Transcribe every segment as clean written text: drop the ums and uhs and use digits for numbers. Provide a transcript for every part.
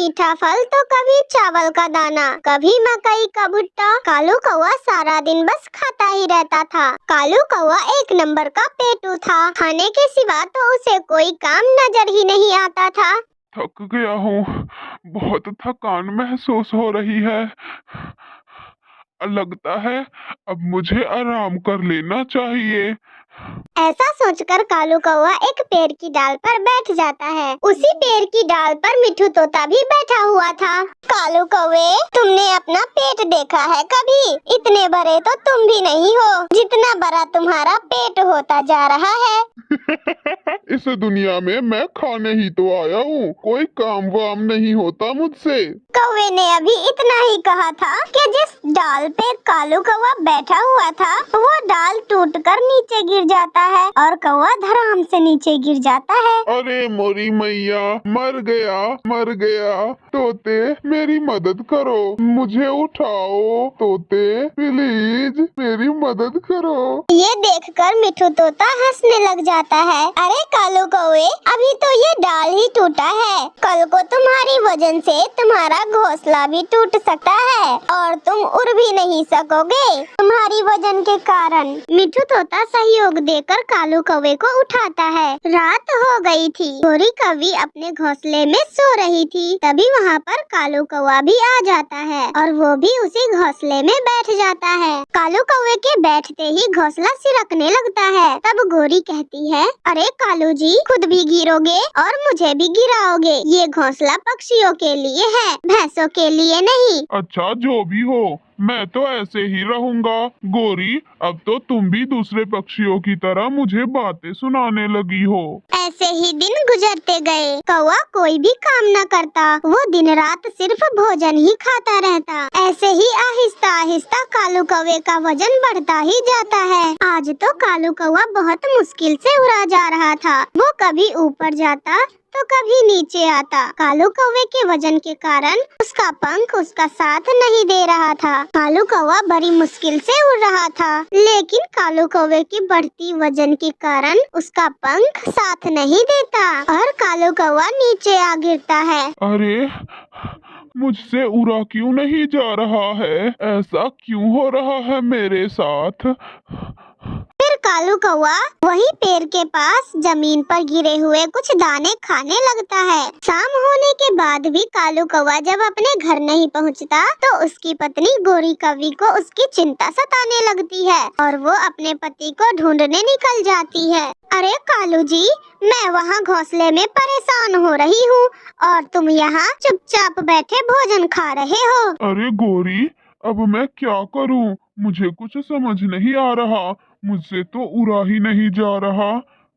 मीठा फल तो कभी चावल का दाना, कभी मकई का भुट्टा। कालू कौवा सारा दिन बस खाता ही रहता था। कालू कौवा एक नंबर का पेटू था। खाने के सिवा तो उसे कोई काम नजर ही नहीं आता था। थक गया हूँ, बहुत थकान महसूस हो रही है। लगता है अब मुझे आराम कर लेना चाहिए। ऐसा सोचकर कालू कौवा एक पेड़ की डाल पर बैठ जाता है। उसी पेड़ की डाल पर मिठू तोता भी बैठा हुआ था। कालू कौवे, तुमने अपना पेट देखा है कभी? इतने बड़े तो तुम भी नहीं हो जितना बड़ा तुम्हारा पेट होता जा रहा है। इस दुनिया में मैं खाने ही तो आया हूँ, कोई काम वाम नहीं होता मुझसे। कौवे ने अभी इतना ही कहा था कि जिस डाल पे कालू कौवा बैठा हुआ था वो डाल टूटकर नीचे गिर जाता है और कौवा धड़ाम से नीचे गिर जाता है। अरे मोरी मैया, मर गया मर गया। तोते मेरी मदद करो, मुझे उठाओ। तोते प्लीज मेरी मदद करो। ये देखकर मिठू तोता हंसने लग जाता है। अरे कालू कौवे, अभी तो ये डाल ही टूटा है, कल को तुम्हारी वजन से तुम्हारा घोंसला भी टूट सकता है और तुम उड़ भी नहीं सकोगे तुम्हारी वजन के कारण। मिठू तोता सहयोग देकर कालू कौवे को उठाता है। रात हो गई थी। गोरी कौवी अपने घोंसले में सो रही थी। तभी वहाँ पर कालू कौवा भी आ जाता है और वो भी उसी घोंसले में बैठ जाता है। कालू कौवे के बैठते ही घोंसला सिरकने लगता है। तब गोरी कहती है, अरे कालू जी, खुद भी गिरोगे और मुझे भी गिराओगे। ये घोंसला पक्षियों के लिए है, भैंसों के लिए नहीं। अच्छा जो भी हो, मैं तो ऐसे ही रहूंगा। गोरी, अब तो तुम भी दूसरे पक्षियों की तरह मुझे बातें सुनाने लगी हो। ऐसे ही दिन गुजरते गए। कौवा कोई भी काम न करता, वो दिन रात सिर्फ भोजन ही खाता रहता। ऐसे ही आहिस्ता आहिस्ता कालू कौवे का वजन बढ़ता ही जाता है। आज तो कालू कौवा बहुत मुश्किल से उड़ा जा रहा था। वो कभी ऊपर जाता तो कभी नीचे आता। कालू कौवे के वजन के कारण उसका पंख उसका साथ नहीं दे रहा था। कालू कौवा बड़ी मुश्किल से उड़ रहा था, लेकिन कालू कौवे की बढ़ती वजन के कारण उसका पंख साथ नहीं देता और कालू कौवा नीचे आ गिरता है। अरे, मुझसे उड़ा क्यों नहीं जा रहा है? ऐसा क्यों हो रहा है मेरे साथ? फिर कालू कौवा वही पेड़ के पास जमीन पर गिरे हुए कुछ दाने खाने लगता है। शाम होने के बाद भी कालू कौवा जब अपने घर नहीं पहुंचता, तो उसकी पत्नी गोरी कौवी को उसकी चिंता सताने लगती है और वो अपने पति को ढूंढने निकल जाती है। अरे कालू जी, मैं वहाँ घोंसले में परेशान हो रही हूँ और तुम यहाँ चुपचाप बैठे भोजन खा रहे हो। अरे गोरी, अब मैं क्या करूं? मुझे कुछ समझ नहीं आ रहा। मुझसे तो उड़ा ही नहीं जा रहा।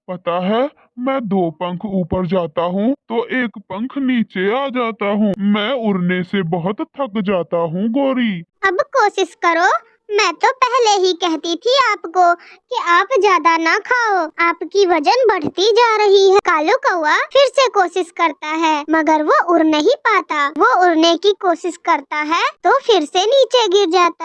पता है, मैं 2 पंख ऊपर जाता हूँ तो 1 पंख नीचे आ जाता हूँ। मैं उड़ने से बहुत थक जाता हूँ गोरी। अब कोशिश करो। मैं तो पहले ही कहती थी आपको कि आप ज्यादा ना खाओ, आपकी वजन बढ़ती जा रही है। कालू कौवा फिर से कोशिश करता है, मगर वो उड़ नहीं पाता। वो उड़ने की कोशिश करता है तो फिर से नीचे गिर जाता है।